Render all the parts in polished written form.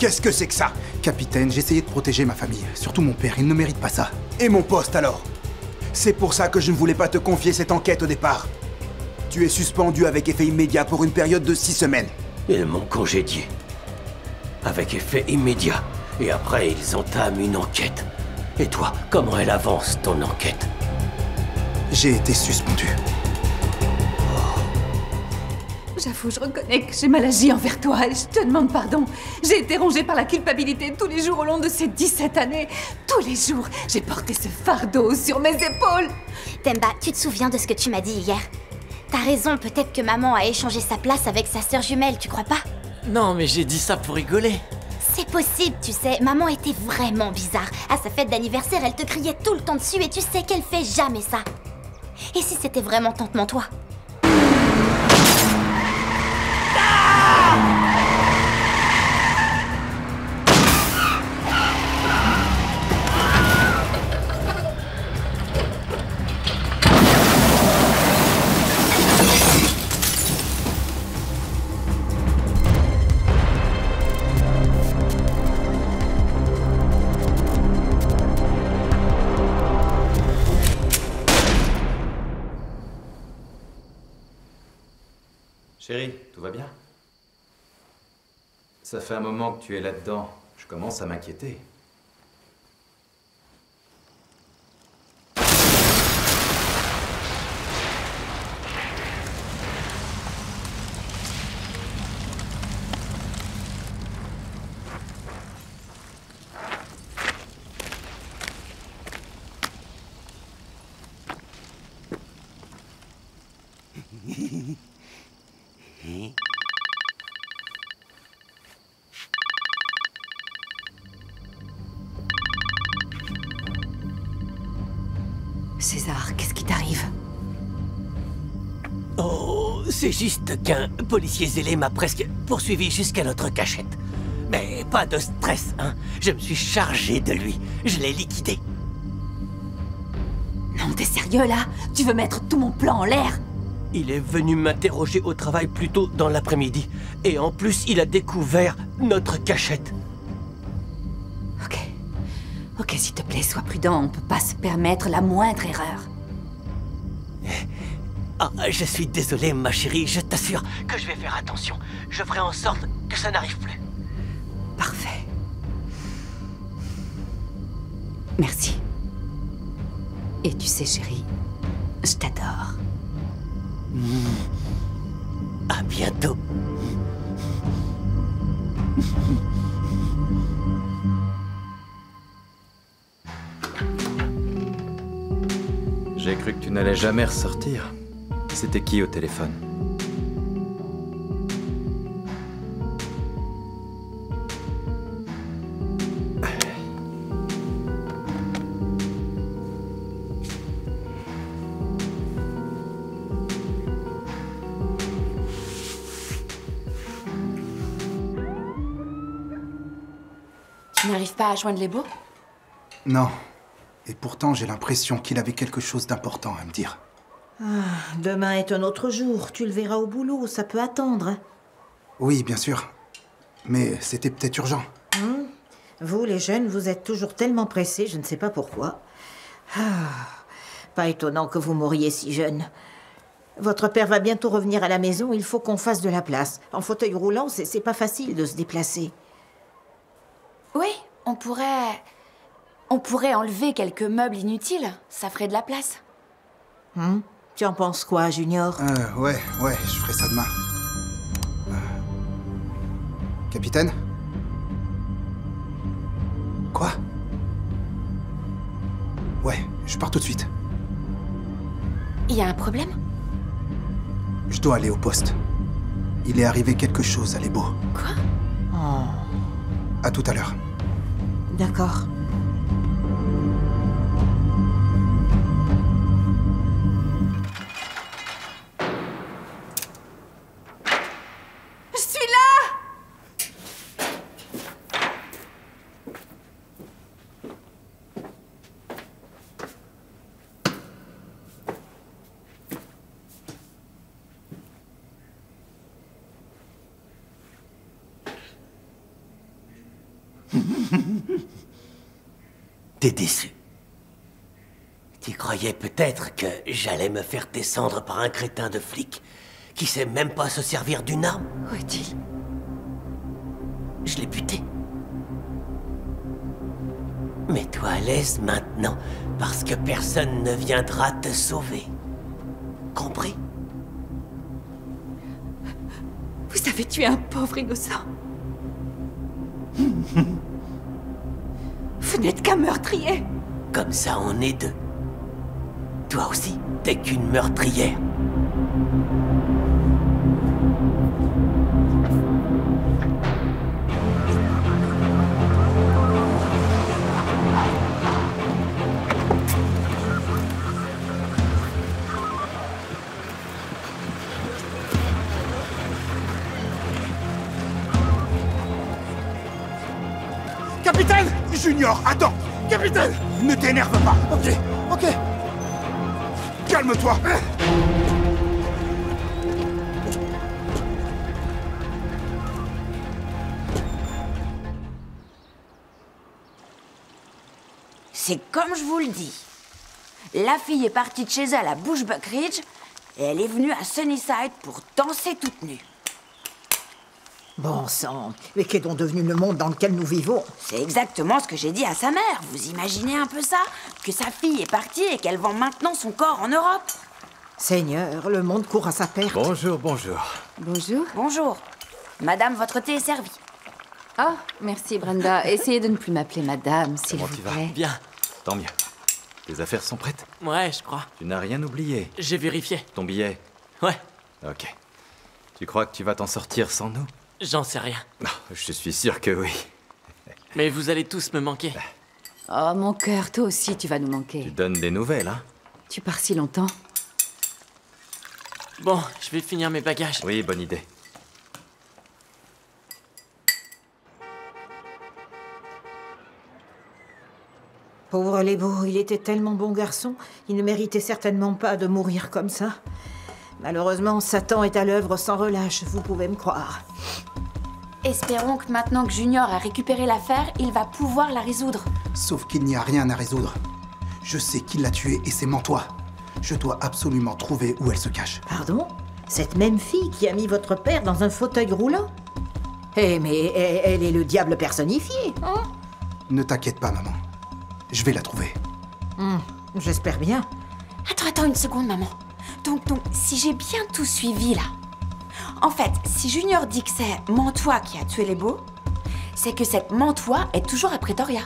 Qu'est-ce que c'est que ça? Capitaine, j'essayais de protéger ma famille. Surtout mon père, il ne mérite pas ça. Et mon poste alors? C'est pour ça que je ne voulais pas te confier cette enquête au départ. Tu es suspendu avec effet immédiat pour une période de 6 semaines. Ils m'ont congédié. Avec effet immédiat. Et après, ils entament une enquête. Et toi, comment elle avance, ton enquête? J'ai été suspendu. J'avoue, je reconnais que j'ai mal agi envers toi et je te demande pardon. J'ai été rongée par la culpabilité tous les jours au long de ces 17 années. Tous les jours, j'ai porté ce fardeau sur mes épaules. Temba, tu te souviens de ce que tu m'as dit hier? T'as raison, peut-être que maman a échangé sa place avec sa sœur jumelle, tu crois pas? Non, mais j'ai dit ça pour rigoler. C'est possible, tu sais. Maman était vraiment bizarre. À sa fête d'anniversaire, elle te criait tout le temps dessus et tu sais qu'elle fait jamais ça. Et si c'était vraiment tante Mantois? Chérie, tout va bien? Ça fait un moment que tu es là-dedans. Je commence à m'inquiéter. César, qu'est-ce qui t'arrive? Oh, c'est juste qu'un policier zélé m'a presque poursuivi jusqu'à notre cachette. Mais pas de stress, hein. Je me suis chargé de lui. Je l'ai liquidé. Non, t'es sérieux là? Tu veux mettre tout mon plan en l'air? Il est venu m'interroger au travail plus tôt dans l'après-midi. Et en plus, il a découvert notre cachette. Ok. Ok, s'il te plaît, sois prudent. On peut pas se permettre la moindre erreur. Ah, je suis désolé, ma chérie. Je t'assure que je vais faire attention. Je ferai en sorte que ça n'arrive plus. Parfait. Merci. Et tu sais, chérie, je t'adore. À bientôt. J'ai cru que tu n'allais jamais ressortir. C'était qui au téléphone? Tu n'arrives pas à joindre les beaux? Non. Et pourtant, j'ai l'impression qu'il avait quelque chose d'important à me dire. Demain est un autre jour. Tu le verras au boulot, ça peut attendre. Oui, bien sûr. Mais c'était peut-être urgent. Vous, les jeunes, vous êtes toujours tellement pressés, je ne sais pas pourquoi. Pas étonnant que vous mouriez si jeune. Votre père va bientôt revenir à la maison, il faut qu'on fasse de la place. En fauteuil roulant, c'est pas facile de se déplacer. Oui, on pourrait enlever quelques meubles inutiles. Ça ferait de la place. Tu en penses quoi, Junior? Ouais, je ferai ça demain. Capitaine? Quoi? Ouais, je pars tout de suite. Il y a un problème? Je dois aller au poste. Il est arrivé quelque chose à l'Ebo. Quoi? À tout à l'heure. D'accord. Je suis là! T'es déçu. Tu croyais peut-être que j'allais me faire descendre par un crétin de flic qui sait même pas se servir d'une arme? Où est-il? Je l'ai buté. Mets-toi à l'aise maintenant, parce que personne ne viendra te sauver. Compris? Vous avez tué un pauvre innocent. Vous n'êtes qu'un meurtrier. Comme ça, on est deux. Toi aussi, t'es qu'une meurtrière. Capitaine! Junior, attends! Capitaine! Ne t'énerve pas! Ok, ok. Calme-toi! C'est comme je vous le dis. La fille est partie de chez elle à Bushbuck Ridge et elle est venue à Sunnyside pour danser toute nue. Bon sang, mais qu'est donc devenu le monde dans lequel nous vivons? C'est exactement ce que j'ai dit à sa mère. Vous imaginez un peu ça? Que sa fille est partie et qu'elle vend maintenant son corps en Europe? Seigneur, le monde court à sa perte. Bonjour, bonjour. Bonjour. Bonjour. Madame, votre thé est servi. Ah, merci Brenda. Essayez de ne plus m'appeler madame, s'il Comment vous tu vas? plaît. Bien. Tant mieux. Tes affaires sont prêtes? Ouais, je crois. Tu n'as rien oublié. J'ai vérifié. Ton billet? Ouais, Ok. Tu crois que tu vas t'en sortir sans nous? j'en sais rien. Non, je suis sûr que oui. Mais vous allez tous me manquer. Oh, mon cœur, toi aussi, tu vas nous manquer. Tu donnes des nouvelles, hein? Tu pars si longtemps. Bon, je vais finir mes bagages. Oui, bonne idée. Pauvre Lebo, il était tellement bon garçon, il ne méritait certainement pas de mourir comme ça. Malheureusement, Satan est à l'œuvre sans relâche, vous pouvez me croire. Espérons que maintenant que Junior a récupéré l'affaire, il va pouvoir la résoudre. Sauf qu'il n'y a rien à résoudre. Je sais qui l'a tuée et c'est Mantois. Je dois absolument trouver où elle se cache. Pardon? Cette même fille qui a mis votre père dans un fauteuil roulant? Eh, mais elle est le diable personnifié, hein? Ne t'inquiète pas, maman. Je vais la trouver. J'espère bien. Attends une seconde, maman. Donc, si j'ai bien tout suivi, là... En fait, si Junior dit que c'est Mantois qui a tué les beaux, c'est que cette Mantois est toujours à Pretoria.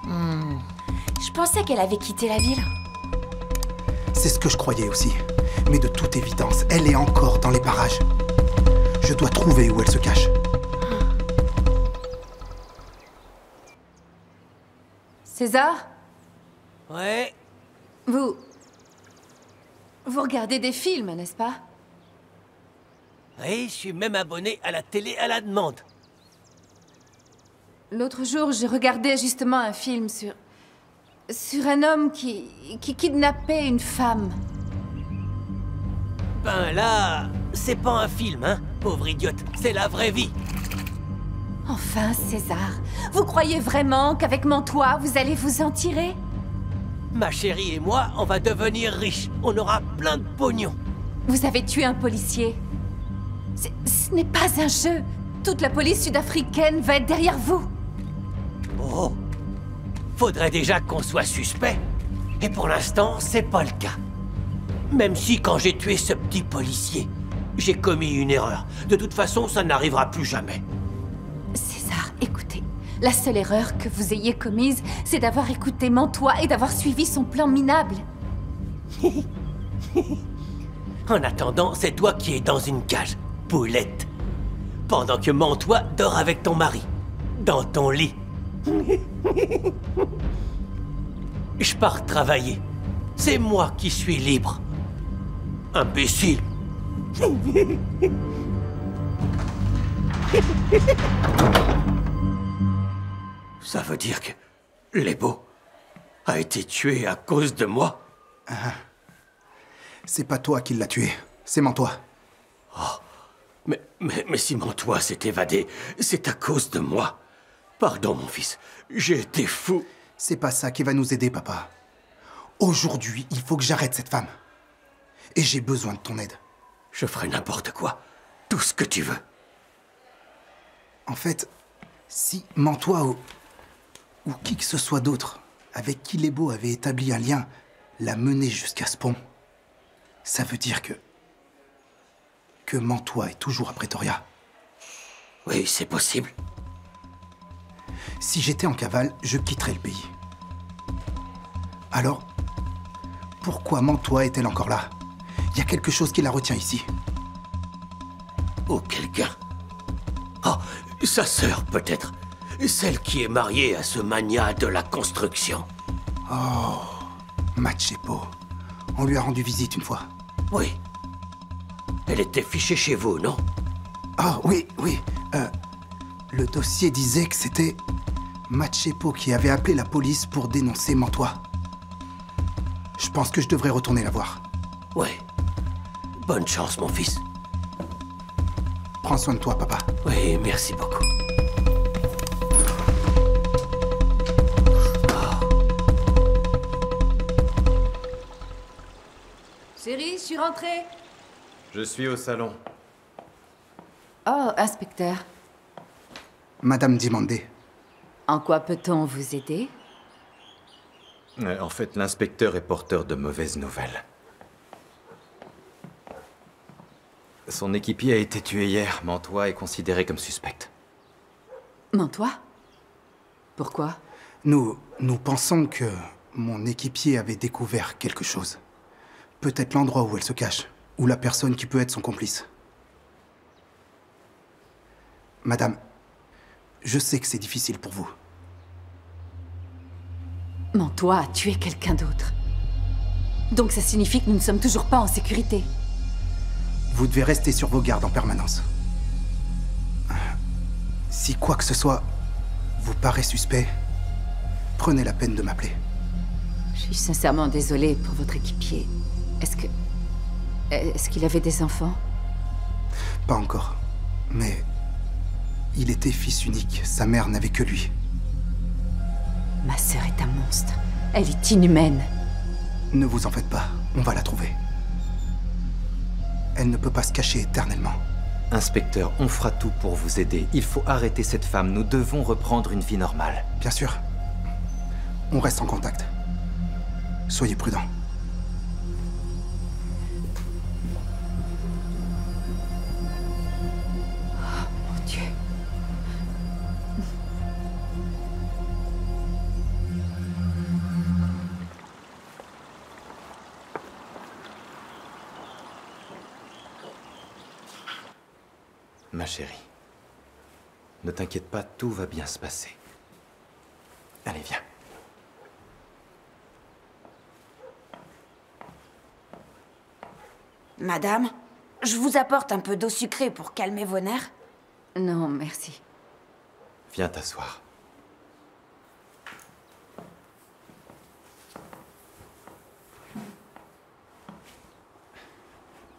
Je pensais qu'elle avait quitté la ville. C'est ce que je croyais aussi. Mais de toute évidence, elle est encore dans les parages. Je dois trouver où elle se cache. César, Ouais. vous regardez des films, n'est-ce pas? Oui, je suis même abonné à la télé à la demande. L'autre jour, je regardais justement un film sur un homme qui kidnappait une femme. Ben là, c'est pas un film, hein, pauvre idiote. C'est la vraie vie. Enfin, César, vous croyez vraiment qu'avec Mantois, vous allez vous en tirer? Ma chérie et moi, on va devenir riches. On aura plein de pognon. Vous avez tué un policier. Ce n'est pas un jeu. Toute la police sud-africaine va être derrière vous. Oh, faudrait déjà qu'on soit suspect. Et pour l'instant, c'est pas le cas. Même si quand j'ai tué ce petit policier, j'ai commis une erreur. De toute façon, ça n'arrivera plus jamais. César, écoutez. La seule erreur que vous ayez commise, c'est d'avoir écouté Mantois et d'avoir suivi son plan minable. En attendant, c'est toi qui es dans une cage, poulette. Pendant que Mantois dort avec ton mari. Dans ton lit. Je pars travailler. C'est moi qui suis libre. Imbécile. Ça veut dire que Lebo a été tué à cause de moi? C'est pas toi qui l'as tué, c'est Mantois. Mais si Mantois s'est évadé, c'est à cause de moi. Pardon, mon fils. J'ai été fou. C'est pas ça qui va nous aider, papa. Aujourd'hui, il faut que j'arrête cette femme. Et j'ai besoin de ton aide. Je ferai n'importe quoi. Tout ce que tu veux. En fait, si Mantois ou qui que ce soit d'autre avec qui Lebo avait établi un lien l'a mené jusqu'à ce pont, ça veut dire que Mantois est toujours à Pretoria. Oui, c'est possible. Si j'étais en cavale, je quitterais le pays. Alors, pourquoi Mantois est-elle encore là? Il y a quelque chose qui la retient ici. Ou quelqu'un. Oh, sa sœur, peut-être. Celle qui est mariée à ce magnat de la construction. Oh, Machepo. On lui a rendu visite une fois. Oui. Elle était fichée chez vous, non? Ah, oui. Le dossier disait que c'était Machepo qui avait appelé la police pour dénoncer Mantois. Je pense que je devrais retourner la voir. Ouais. Bonne chance, mon fils. Prends soin de toi, papa. Oui, merci beaucoup. Chérie, je suis rentrée. Je suis au salon. Oh, inspecteur. Madame Dimandé. En quoi peut-on vous aider? En fait, l'inspecteur est porteur de mauvaises nouvelles. Son équipier a été tué hier. Mantois est considéré comme suspecte. Mantois? Pourquoi? Nous pensons que mon équipier avait découvert quelque chose. Peut-être l'endroit où elle se cache, ou la personne qui peut être son complice. Madame, je sais que c'est difficile pour vous. Mantois a tué quelqu'un d'autre. Donc ça signifie que nous ne sommes toujours pas en sécurité. Vous devez rester sur vos gardes en permanence. Si quoi que ce soit vous paraît suspect, prenez la peine de m'appeler. Je suis sincèrement désolée pour votre équipier. Est-ce qu'il avait des enfants? Pas encore. Mais il était fils unique. Sa mère n'avait que lui. Ma sœur est un monstre. Elle est inhumaine. Ne vous en faites pas. On va la trouver. Elle ne peut pas se cacher éternellement. Inspecteur, on fera tout pour vous aider. Il faut arrêter cette femme. Nous devons reprendre une vie normale. Bien sûr. On reste en contact. Soyez prudents. Mon Dieu. Ma chérie, ne t'inquiète pas, tout va bien se passer. Allez, viens. Madame, je vous apporte un peu d'eau sucrée pour calmer vos nerfs? Non, merci. Viens t'asseoir.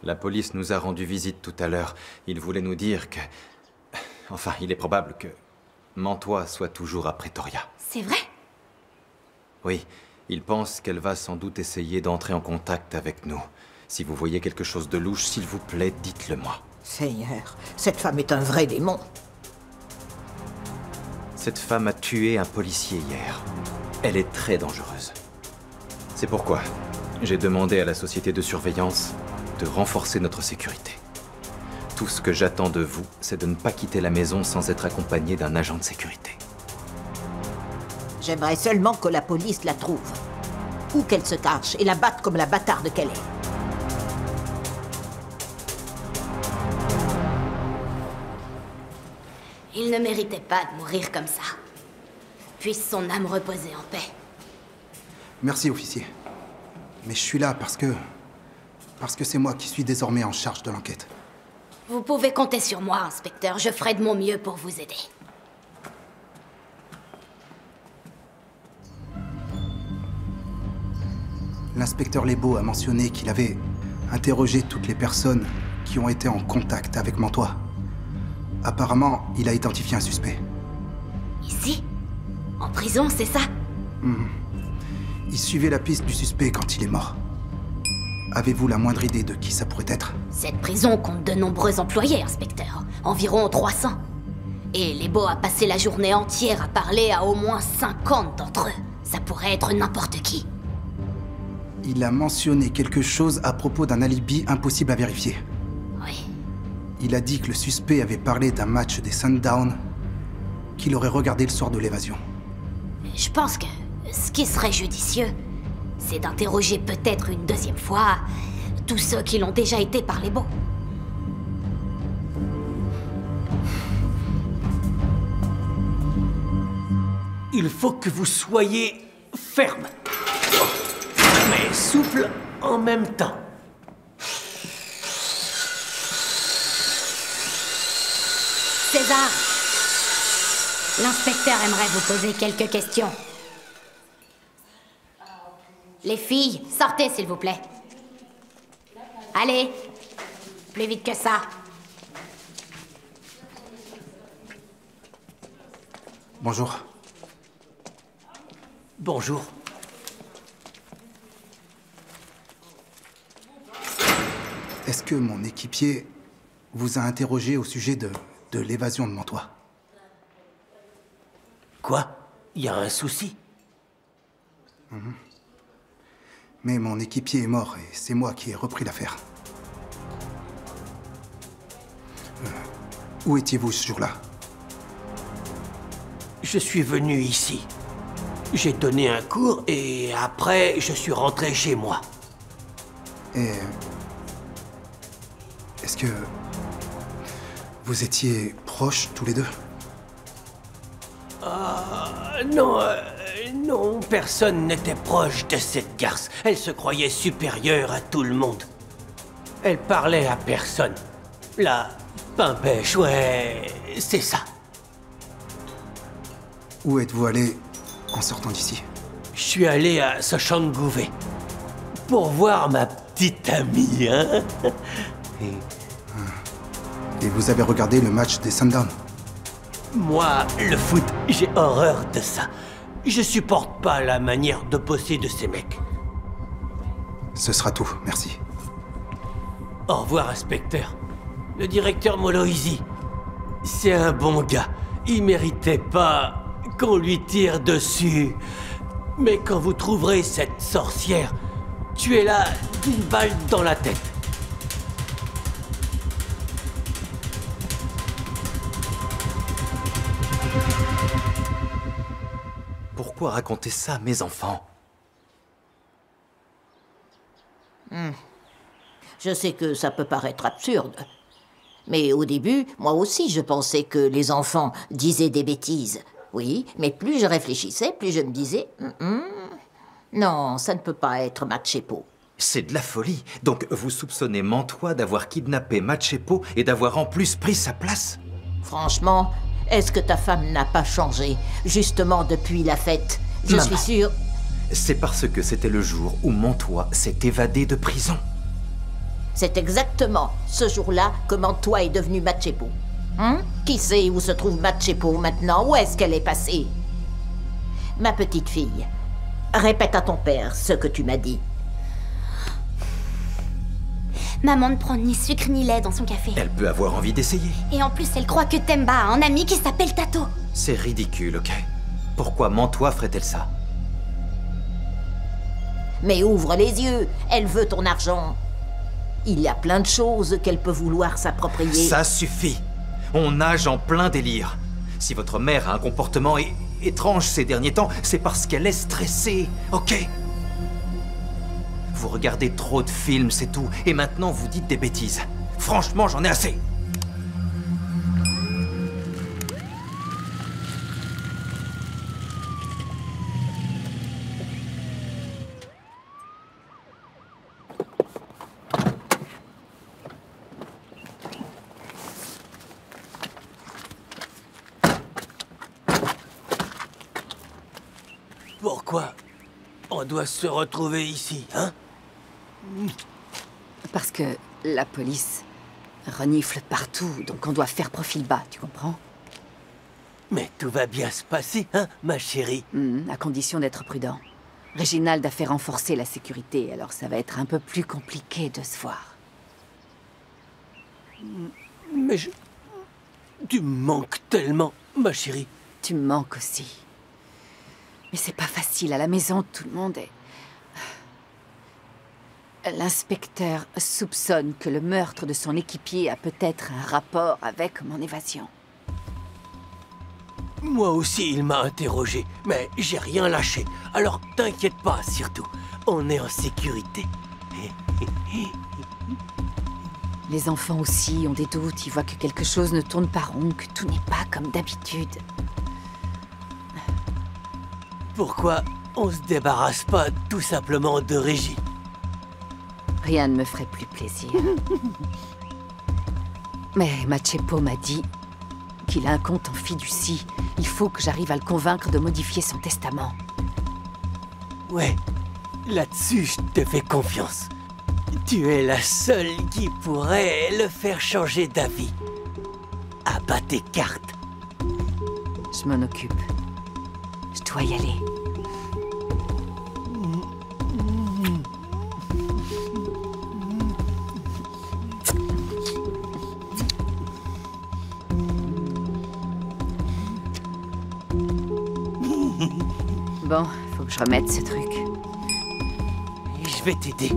La police nous a rendu visite tout à l'heure. Ils voulaient nous dire que... Enfin, il est probable que Mantois soit toujours à Pretoria. C'est vrai? Oui, ils pensent qu'elle va sans doute essayer d'entrer en contact avec nous. Si vous voyez quelque chose de louche, s'il vous plaît, dites-le moi. Seigneur, cette femme est un vrai démon. Cette femme a tué un policier hier. Elle est très dangereuse. C'est pourquoi j'ai demandé à la société de surveillance de renforcer notre sécurité. Tout ce que j'attends de vous, c'est de ne pas quitter la maison sans être accompagné d'un agent de sécurité. J'aimerais seulement que la police la trouve. Ou qu'elle se cache et la batte comme la bâtarde qu'elle est. Il ne méritait pas de mourir comme ça. Puisse son âme reposer en paix. Merci, officier. Mais je suis là parce que c'est moi qui suis désormais en charge de l'enquête. Vous pouvez compter sur moi, inspecteur. Je ferai de mon mieux pour vous aider. L'inspecteur Lebo a mentionné qu'il avait interrogé toutes les personnes qui ont été en contact avec Mantois. Apparemment, il a identifié un suspect. Ici? En prison, c'est ça? Il suivait la piste du suspect quand il est mort. Avez-vous la moindre idée de qui ça pourrait être? Cette prison compte de nombreux employés, inspecteur. Environ 300. Et Lebo a passé la journée entière à parler à au moins 50 d'entre eux. Ça pourrait être n'importe qui. Il a mentionné quelque chose à propos d'un alibi impossible à vérifier. Oui. Il a dit que le suspect avait parlé d'un match des Sundown qu'il aurait regardé le soir de l'évasion. Je pense que ce qui serait judicieux, c'est d'interroger peut-être une deuxième fois tous ceux qui l'ont déjà été par Lebo. Il faut que vous soyez ferme, mais souple en même temps. César, l'inspecteur aimerait vous poser quelques questions. Les filles, sortez s'il vous plaît. Allez, plus vite que ça. Bonjour. Bonjour. Est-ce que mon équipier vous a interrogé au sujet de l'évasion de Mantois? Quoi? Il y a un souci? Mais mon équipier est mort et c'est moi qui ai repris l'affaire. Où étiez-vous ce jour-là? Je suis venu ici. J'ai donné un cours et après, je suis rentré chez moi. Et... est-ce que... vous étiez proches tous les deux? Non, non, personne n'était proche de cette garce. Elle se croyait supérieure à tout le monde. Elle parlait à personne. La pimpèche, ouais, c'est ça. Où êtes-vous allé en sortant d'ici? Je suis allé à Soshanguve pour voir ma petite amie, hein. Et vous avez regardé le match des Sundown? Moi, le foot, j'ai horreur de ça. Je supporte pas la manière de bosser de ces mecs. Ce sera tout, merci. Au revoir, inspecteur. Le directeur Moloisi, c'est un bon gars. Il méritait pas qu'on lui tire dessus. Mais quand vous trouverez cette sorcière, tuez-la d'une balle dans la tête. Pourquoi raconter ça à mes enfants? Je sais que ça peut paraître absurde. Mais au début, moi aussi, je pensais que les enfants disaient des bêtises. Oui, mais plus je réfléchissais, plus je me disais... non, ça ne peut pas être Machepo. C'est de la folie. Donc vous soupçonnez Mantois d'avoir kidnappé Machepo et d'avoir en plus pris sa place? Franchement, est-ce que ta femme n'a pas changé, justement depuis la fête? Je Maman. suis sûre... C'est parce que c'était le jour où Mantois s'est évadé de prison. C'est exactement ce jour-là que Mantois est devenu Machepo. Qui sait où se trouve Machepo maintenant? Où est-ce qu'elle est passée? Ma petite fille, répète à ton père ce que tu m'as dit. Maman ne prend ni sucre ni lait dans son café. Elle peut avoir envie d'essayer. Et en plus, elle croit que Temba a un ami qui s'appelle Tato. C'est ridicule, ok? Pourquoi Mantois ferait-elle ça? Mais ouvre les yeux, elle veut ton argent. Il y a plein de choses qu'elle peut vouloir s'approprier. Ça suffit. On nage en plein délire. Si votre mère a un comportement étrange ces derniers temps, c'est parce qu'elle est stressée, ok? Vous regardez trop de films, c'est tout. Et maintenant, vous dites des bêtises. Franchement, j'en ai assez. Pourquoi on doit se retrouver ici, hein? Parce que la police renifle partout, donc on doit faire profil bas, tu comprends? Mais tout va bien se passer, hein, ma chérie? À condition d'être prudent. Réginald a fait renforcer la sécurité, alors ça va être un peu plus compliqué de se voir. Mais tu me manques tellement, ma chérie. Tu me manques aussi. Mais c'est pas facile, à la maison, tout le monde est... L'inspecteur soupçonne que le meurtre de son équipier a peut-être un rapport avec mon évasion. Moi aussi, il m'a interrogé, mais j'ai rien lâché. Alors t'inquiète pas, surtout. On est en sécurité. Les enfants aussi ont des doutes, ils voient que quelque chose ne tourne pas rond, que tout n'est pas comme d'habitude. Pourquoi on se débarrasse pas tout simplement de Régie? Rien ne me ferait plus plaisir. Mais Machepo m'a dit qu'il a un compte en fiducie. Il faut que j'arrive à le convaincre de modifier son testament. Ouais, là-dessus, je te fais confiance. Tu es la seule qui pourrait le faire changer d'avis. Abat tes cartes. Je m'en occupe. Je dois y aller. Bon, faut que je remette ce truc. Je vais t'aider.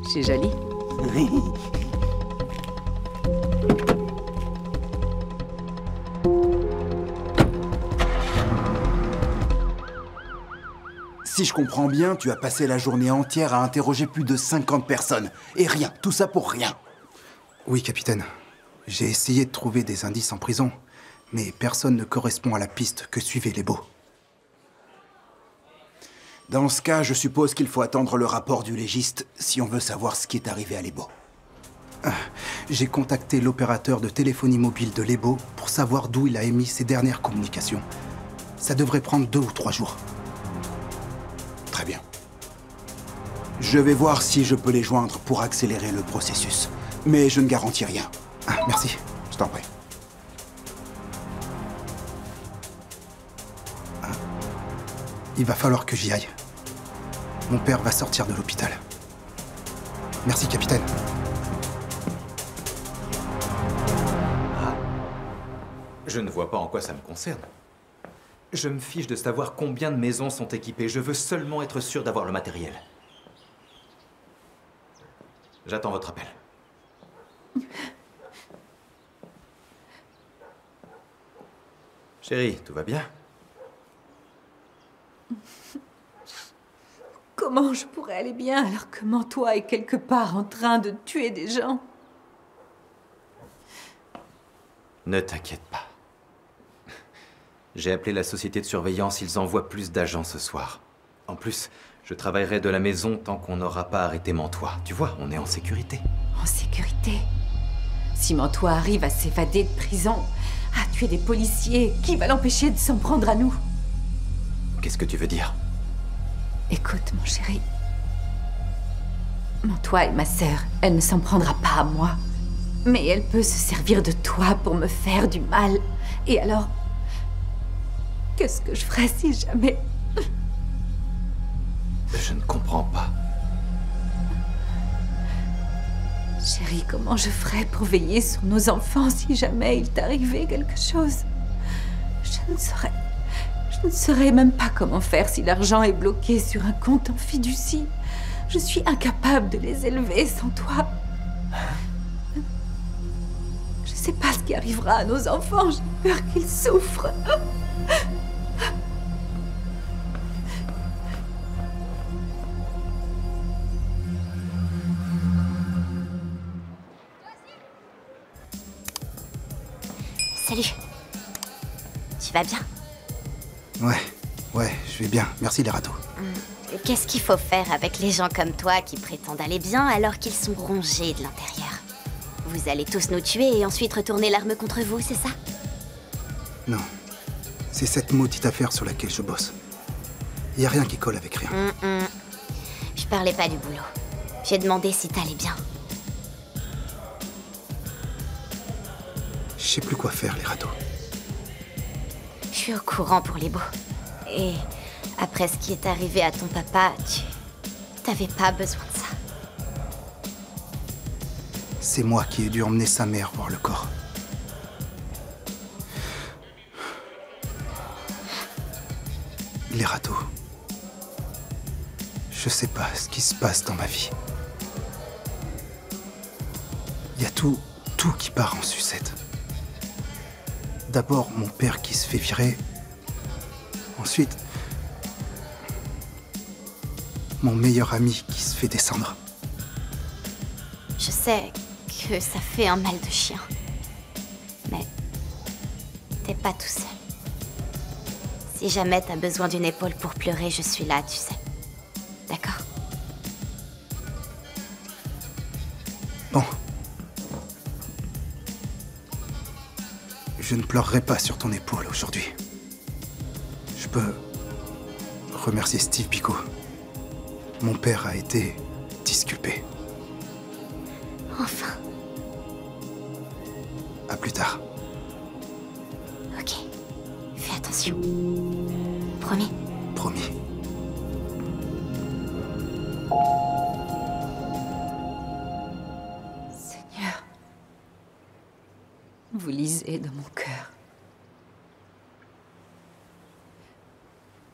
C'est joli. Si je comprends bien, tu as passé la journée entière à interroger plus de 50 personnes. Et rien, tout ça pour rien. Oui, capitaine. J'ai essayé de trouver des indices en prison, mais personne ne correspond à la piste que suivaient les Beaux. Dans ce cas, je suppose qu'il faut attendre le rapport du légiste si on veut savoir ce qui est arrivé à Lebo. J'ai contacté l'opérateur de téléphonie mobile de Lebo pour savoir d'où il a émis ses dernières communications. Ça devrait prendre 2 ou 3 jours. Très bien. Je vais voir si je peux les joindre pour accélérer le processus. Mais je ne garantis rien. Merci, je t'en prie. Il va falloir que j'y aille. Mon père va sortir de l'hôpital. Merci, capitaine. Je ne vois pas en quoi ça me concerne. Je me fiche de savoir combien de maisons sont équipées. Je veux seulement être sûr d'avoir le matériel. J'attends votre appel. Chérie, tout va bien? Comment je pourrais aller bien alors que Mantois est quelque part en train de tuer des gens? Ne t'inquiète pas. J'ai appelé la société de surveillance, ils envoient plus d'agents ce soir. En plus, je travaillerai de la maison tant qu'on n'aura pas arrêté Mantois. Tu vois, on est en sécurité. En sécurité? Si Mantois arrive à s'évader de prison, à tuer des policiers, qui va l'empêcher de s'en prendre à nous? Qu'est-ce que tu veux dire? Écoute, mon chéri. Mantois est ma sœur. Elle ne s'en prendra pas à moi. Mais elle peut se servir de toi pour me faire du mal. Et alors... qu'est-ce que je ferais si jamais... Je ne comprends pas. Chérie, comment je ferais pour veiller sur nos enfants si jamais il t'arrivait quelque chose? Je ne saurais même pas comment faire si l'argent est bloqué sur un compte en fiducie. Je suis incapable de les élever sans toi. Je sais pas ce qui arrivera à nos enfants. J'ai peur qu'ils souffrent. Salut. Tu vas bien? Ouais, je vais bien. Merci les ratos. Qu'est-ce qu'il faut faire avec les gens comme toi qui prétendent aller bien alors qu'ils sont rongés de l'intérieur? Vous allez tous nous tuer et ensuite retourner l'arme contre vous, c'est ça? Non. C'est cette maudite affaire sur laquelle je bosse. Y a rien qui colle avec rien. Je parlais pas du boulot. J'ai demandé si t'allais bien. Je sais plus quoi faire, les râteaux. Je suis au courant pour les beaux. Et après ce qui est arrivé à ton papa, t'avais pas besoin de ça. C'est moi qui ai dû emmener sa mère voir le corps. Les râteaux. Je sais pas ce qui se passe dans ma vie. Il y a tout qui part en sucette. D'abord, mon père qui se fait virer. Ensuite, mon meilleur ami qui se fait descendre. Je sais que ça fait un mal de chien. Mais t'es pas tout seul. Si jamais t'as besoin d'une épaule pour pleurer, je suis là, tu sais. D'accord? Bon. Je ne pleurerai pas sur ton épaule aujourd'hui. Je peux remercier Steve Picot. Mon père a été disculpé. Enfin. À plus tard. Ok. Fais attention. Promis? Promis. Seigneur, vous lisez dans mon cœur.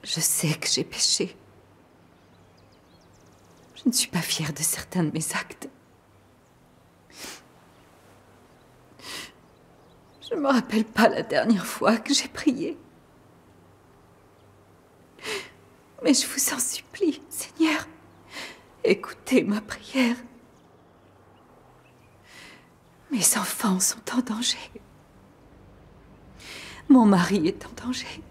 Je sais que j'ai péché. Je ne suis pas fière de certains de mes actes. Je ne me rappelle pas la dernière fois que j'ai prié. Mais je vous en supplie, Seigneur, écoutez ma prière. Mes enfants sont en danger. Mon mari est en danger.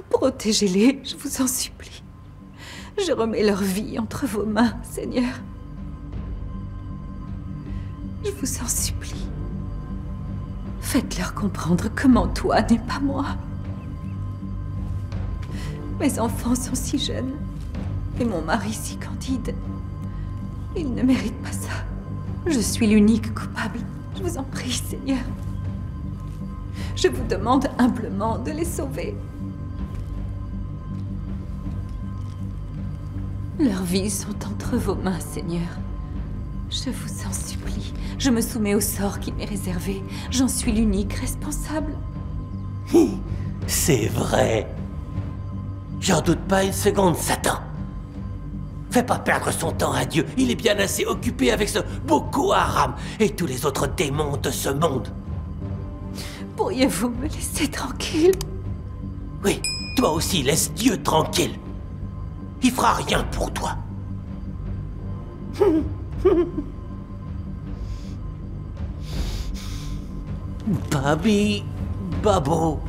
Protégez-les, je vous en supplie. Je remets leur vie entre vos mains, Seigneur. Je vous en supplie. Faites-leur comprendre que Mantois n'est pas moi. Mes enfants sont si jeunes et mon mari si candide. Ils ne méritent pas ça. Je suis l'unique coupable. Je vous en prie, Seigneur. Je vous demande humblement de les sauver. Leurs vies sont entre vos mains, Seigneur. Je vous en supplie. Je me soumets au sort qui m'est réservé. J'en suis l'unique responsable. C'est vrai. J'en doute pas une seconde, Satan. Fais pas perdre son temps à Dieu. Il est bien assez occupé avec ce Boko Haram et tous les autres démons de ce monde. Pourriez-vous me laisser tranquille? Oui, toi aussi, laisse Dieu tranquille. Il fera rien pour toi. Babi, Babo,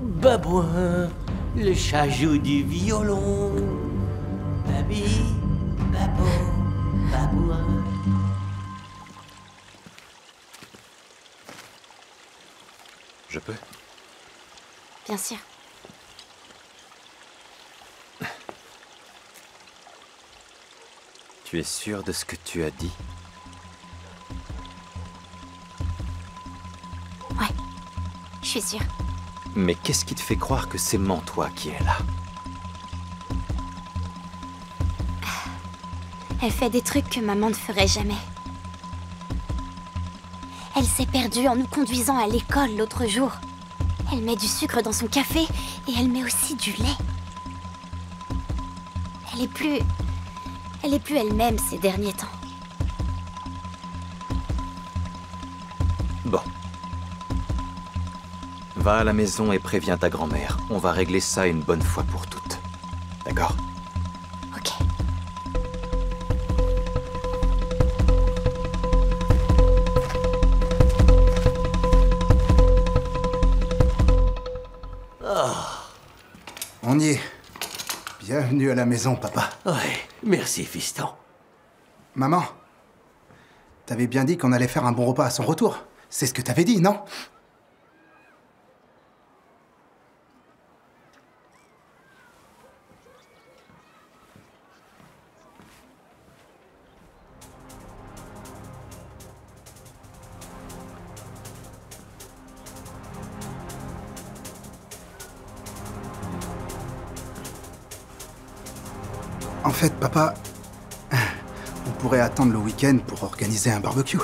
Babouin, le chat joue du violon. Babi, Babo, Babouin. Je peux? Bien sûr. Tu es sûr de ce que tu as dit? Ouais, je suis sûre. Mais qu'est-ce qui te fait croire que c'est Mantois qui est là? Elle fait des trucs que maman ne ferait jamais. Elle s'est perdue en nous conduisant à l'école l'autre jour. Elle met du sucre dans son café et elle met aussi du lait. Elle est plus elle-même ces derniers temps. Bon. Va à la maison et préviens ta grand-mère. On va régler ça une bonne fois pour toutes. D'accord? Ok. On y est. Bienvenue à la maison, papa. Ouais, merci, fiston. Maman, t'avais bien dit qu'on allait faire un bon repas à son retour. C'est ce que t'avais dit, non? En fait, papa, on pourrait attendre le week-end pour organiser un barbecue.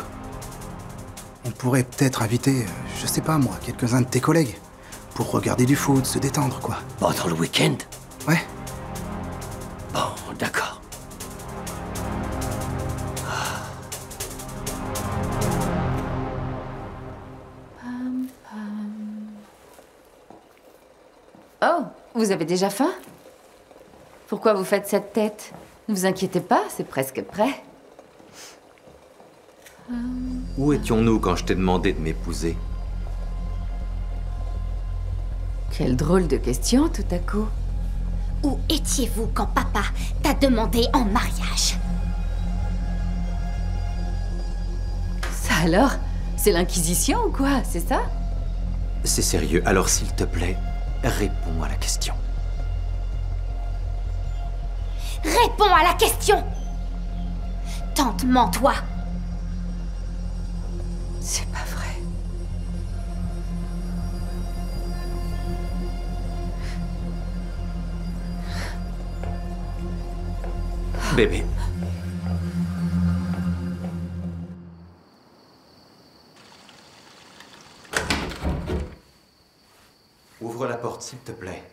On pourrait peut-être inviter, je sais pas moi, quelques-uns de tes collègues. Pour regarder du foot, se détendre, quoi. Pendant le week-end? Ouais. Bon, d'accord. Oh, vous avez déjà faim? Pourquoi vous faites cette tête? Ne vous inquiétez pas, c'est presque prêt. Où étions-nous quand je t'ai demandé de m'épouser? Quelle drôle de question, tout à coup. Où étiez-vous quand papa t'a demandé en mariage? Ça alors? C'est l'Inquisition ou quoi, c'est ça? C'est sérieux, alors s'il te plaît, réponds à la question. Réponds à la question! Tante, mens-toi! C'est pas vrai. Bébé. Ouvre la porte, s'il te plaît.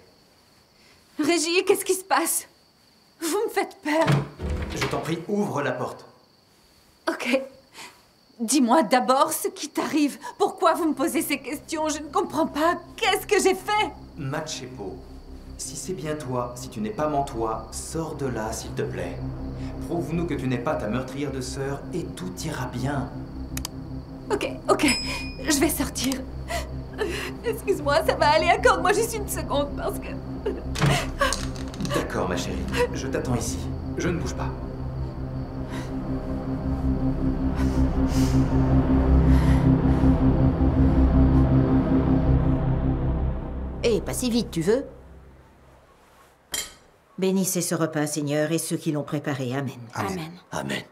Régie, qu'est-ce qui se passe? Vous me faites peur. Je t'en prie, ouvre la porte. Ok. Dis-moi d'abord ce qui t'arrive. Pourquoi vous me posez ces questions? Je ne comprends pas. Qu'est-ce que j'ai fait? Machepo, si c'est bien toi, si tu n'es pas Mantois, sors de là, s'il te plaît. Prouve-nous que tu n'es pas ta meurtrière de sœur et tout ira bien. Ok. Je vais sortir. Excuse-moi, ça va aller. Accorde-moi juste une seconde parce que... D'accord, ma chérie. Je t'attends ici. Je ne bouge pas. Eh, pas si vite, tu veux? Bénissez ce repas, Seigneur, et ceux qui l'ont préparé. Amen. Amen. Amen.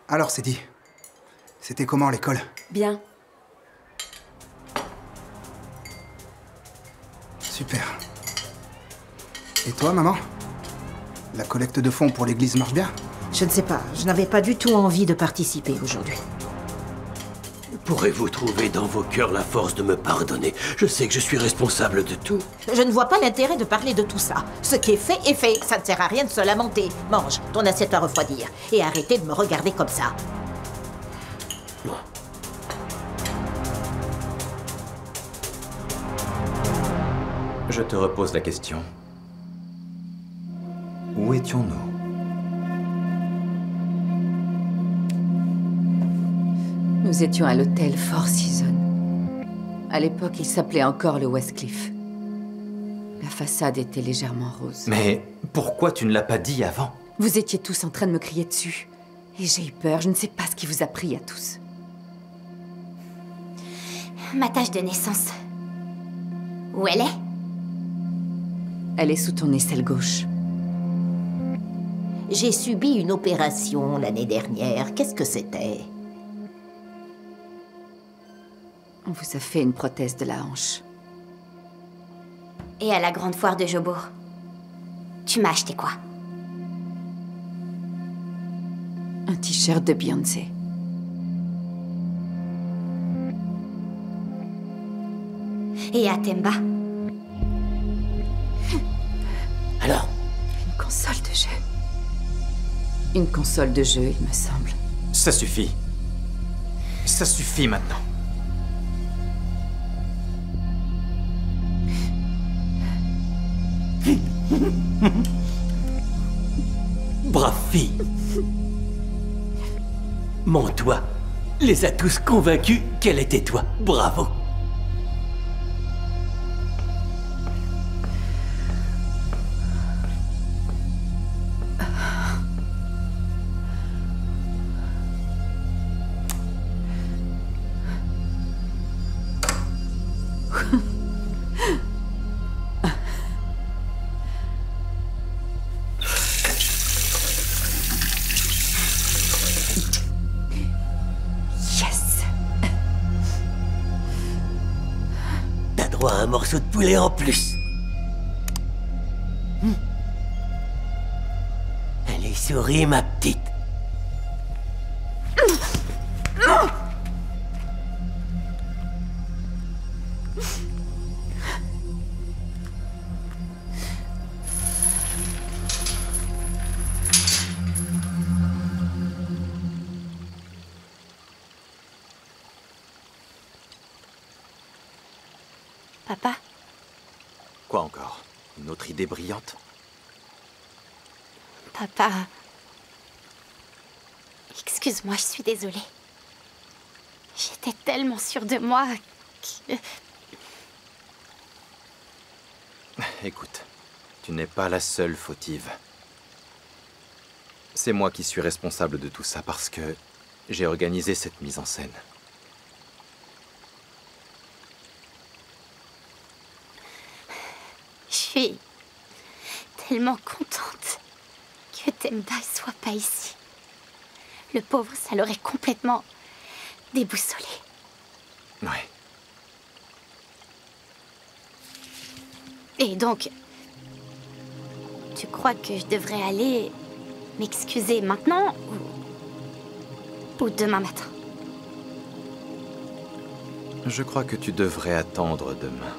Alors, c'est dit. C'était comment l'école? Bien. Super. Et toi, maman? La collecte de fonds pour l'église marche bien? Je ne sais pas, je n'avais pas du tout envie de participer aujourd'hui. Pourrez-vous trouver dans vos cœurs la force de me pardonner? Je sais que je suis responsable de tout. Je ne vois pas l'intérêt de parler de tout ça. Ce qui est fait est fait. Ça ne sert à rien de se lamenter. Mange, ton assiette va refroidir. Et arrêtez de me regarder comme ça. Je te repose la question. Où étions-nous? Nous étions à l'hôtel Four Seasons. À l'époque, il s'appelait encore le Westcliff. La façade était légèrement rose. Mais pourquoi tu ne l'as pas dit avant? Vous étiez tous en train de me crier dessus. Et j'ai eu peur, je ne sais pas ce qui vous a pris à tous. Ma tâche de naissance. Où elle est? Elle est sous ton aisselle gauche. J'ai subi une opération l'année dernière. Qu'est-ce que c'était? On vous a fait une prothèse de la hanche. Et à la grande foire de Jobourg. Tu m'as acheté quoi? Un t-shirt de Beyoncé. Et à Temba? Alors? Une console de jeu. Une console de jeu, il me semble. Ça suffit. Ça suffit maintenant. Brave fille. Mantois les a tous convaincus qu'elle était toi. Bravo. toi un morceau de poulet en plus. Allez, souris, ma petite. Papa, Quoi encore? Une autre idée brillante? papa... Excuse-moi, je suis désolée. J'étais tellement sûre de moi que... Écoute, tu n'es pas la seule fautive. C'est moi qui suis responsable de tout ça parce que j'ai organisé cette mise en scène. Je suis tellement contente que Temba soit pas ici. Le pauvre, ça l'aurait complètement déboussolé. Ouais. Et donc, tu crois que je devrais aller m'excuser maintenant ou demain matin? Je crois que tu devrais attendre demain.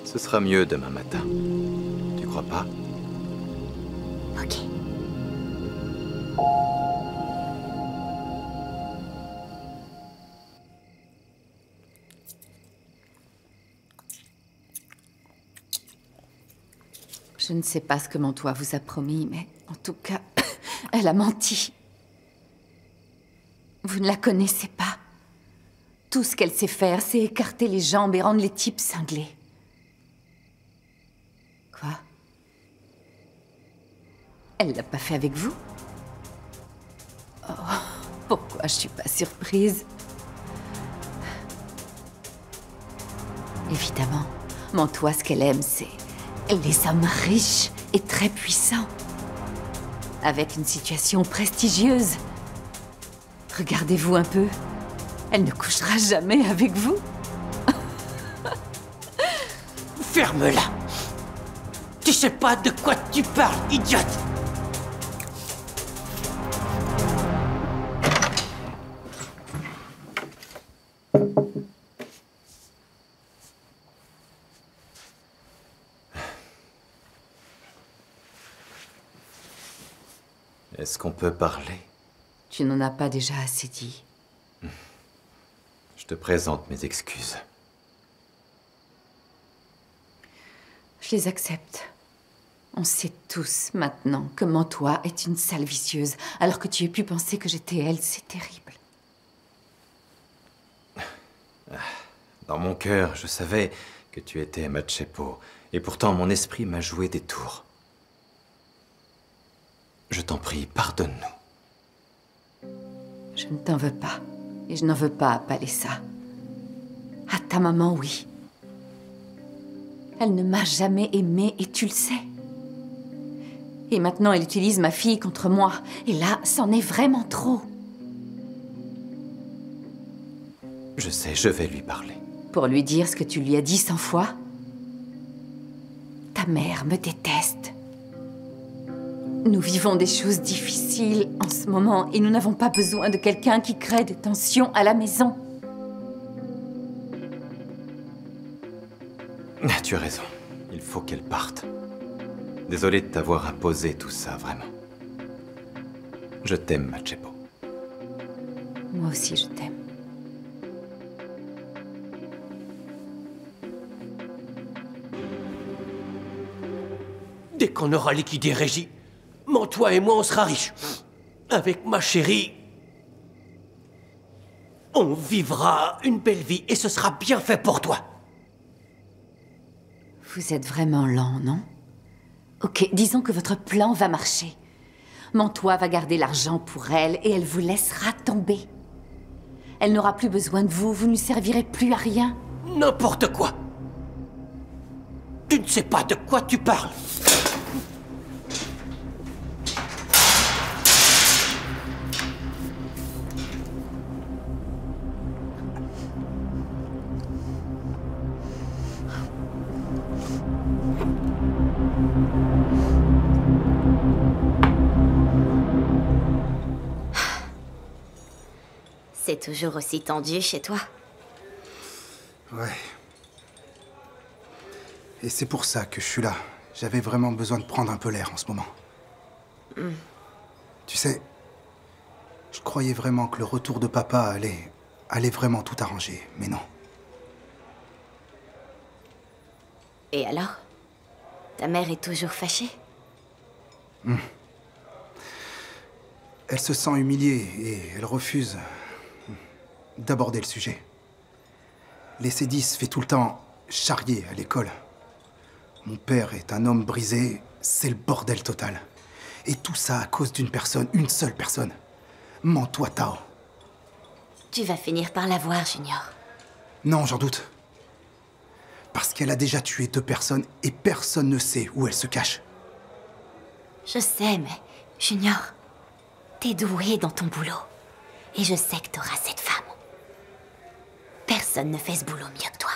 Ce sera mieux demain matin. Tu crois pas? Ok. Je ne sais pas ce que Mantois vous a promis, mais en tout cas, elle a menti. Vous ne la connaissez pas. Tout ce qu'elle sait faire, c'est écarter les jambes et rendre les types cinglés. Quoi? Elle l'a pas fait avec vous? Oh, pourquoi je suis pas surprise? Évidemment, Mantois, ce qu'elle aime, c'est les hommes riches et très puissants. Avec une situation prestigieuse. Regardez-vous un peu. Elle ne couchera jamais avec vous. Ferme-la. Tu sais pas de quoi tu parles, idiote. Est-ce qu'on peut parler? Tu n'en as pas déjà assez dit. Je te présente mes excuses. Je les accepte. On sait tous maintenant que Mantois est une sale vicieuse, alors que tu aies pu penser que j'étais elle, c'est terrible. Dans mon cœur, je savais que tu étais Machepo, et pourtant mon esprit m'a joué des tours. Je t'en prie, pardonne-nous. Je ne t'en veux pas, et je n'en veux pas à Palessa. À ta maman, oui. Elle ne m'a jamais aimée, et tu le sais. Et maintenant, elle utilise ma fille contre moi, et là, c'en est vraiment trop. Je sais, je vais lui parler. Pour lui dire ce que tu lui as dit 100 fois? Ta mère me déteste. Nous vivons des choses difficiles en ce moment et nous n'avons pas besoin de quelqu'un qui crée des tensions à la maison. Tu as raison. Il faut qu'elle parte. Désolé de t'avoir imposé tout ça, vraiment. Je t'aime, Machepo. Moi aussi, je t'aime. Dès qu'on aura liquidé Régie, Mantois et moi, on sera riches. Avec ma chérie, on vivra une belle vie et ce sera bien fait pour toi. Vous êtes vraiment lent, non? Ok, disons que votre plan va marcher. Mantois va garder l'argent pour elle et elle vous laissera tomber. Elle n'aura plus besoin de vous, vous ne servirez plus à rien. N'importe quoi. Tu ne sais pas de quoi tu parles. C'est toujours aussi tendu chez toi. Ouais. Et c'est pour ça que je suis là. J'avais vraiment besoin de prendre un peu l'air en ce moment. Tu sais, je croyais vraiment que le retour de papa allait vraiment tout arranger, mais non. Et alors? Ta mère est toujours fâchée? Elle se sent humiliée et elle refuse d'aborder le sujet. Les C10 se fait tout le temps charrier à l'école. Mon père est un homme brisé, c'est le bordel total. Et tout ça à cause d'une personne, une seule personne. Mens-toi, Tao. Tu vas finir par la voir, Junior. Non, j'en doute. Parce qu'elle a déjà tué 2 personnes et personne ne sait où elle se cache. Je sais, mais Junior, t'es doué dans ton boulot. Et je sais que t'auras cette femme. Personne ne fait ce boulot mieux que toi.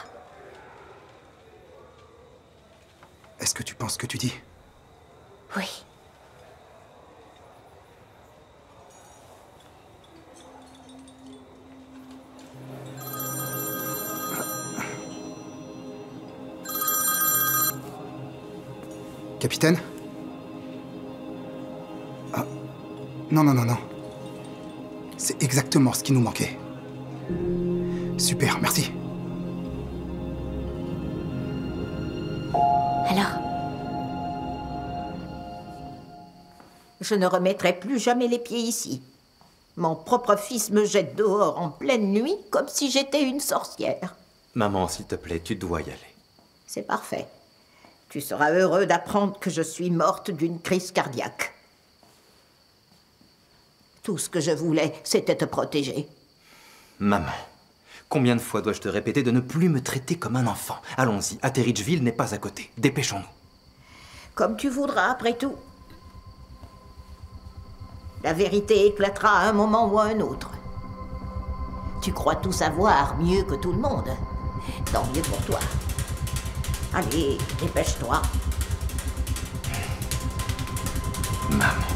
Est-ce que tu penses ce que tu dis? Oui. Capitaine? Ah. Non, non, non, non. C'est exactement ce qui nous manquait. Super, merci. Alors? Je ne remettrai plus jamais les pieds ici. Mon propre fils me jette dehors en pleine nuit comme si j'étais une sorcière. Maman, s'il te plaît, tu dois y aller. C'est parfait. Tu seras heureux d'apprendre que je suis morte d'une crise cardiaque. Tout ce que je voulais, c'était te protéger. Maman, combien de fois dois-je te répéter de ne plus me traiter comme un enfant? Allons-y, Atteridgeville n'est pas à côté. Dépêchons-nous. Comme tu voudras, après tout. La vérité éclatera à un moment ou à un autre. Tu crois tout savoir mieux que tout le monde. Tant mieux pour toi. Allez, dépêche-toi. Maman.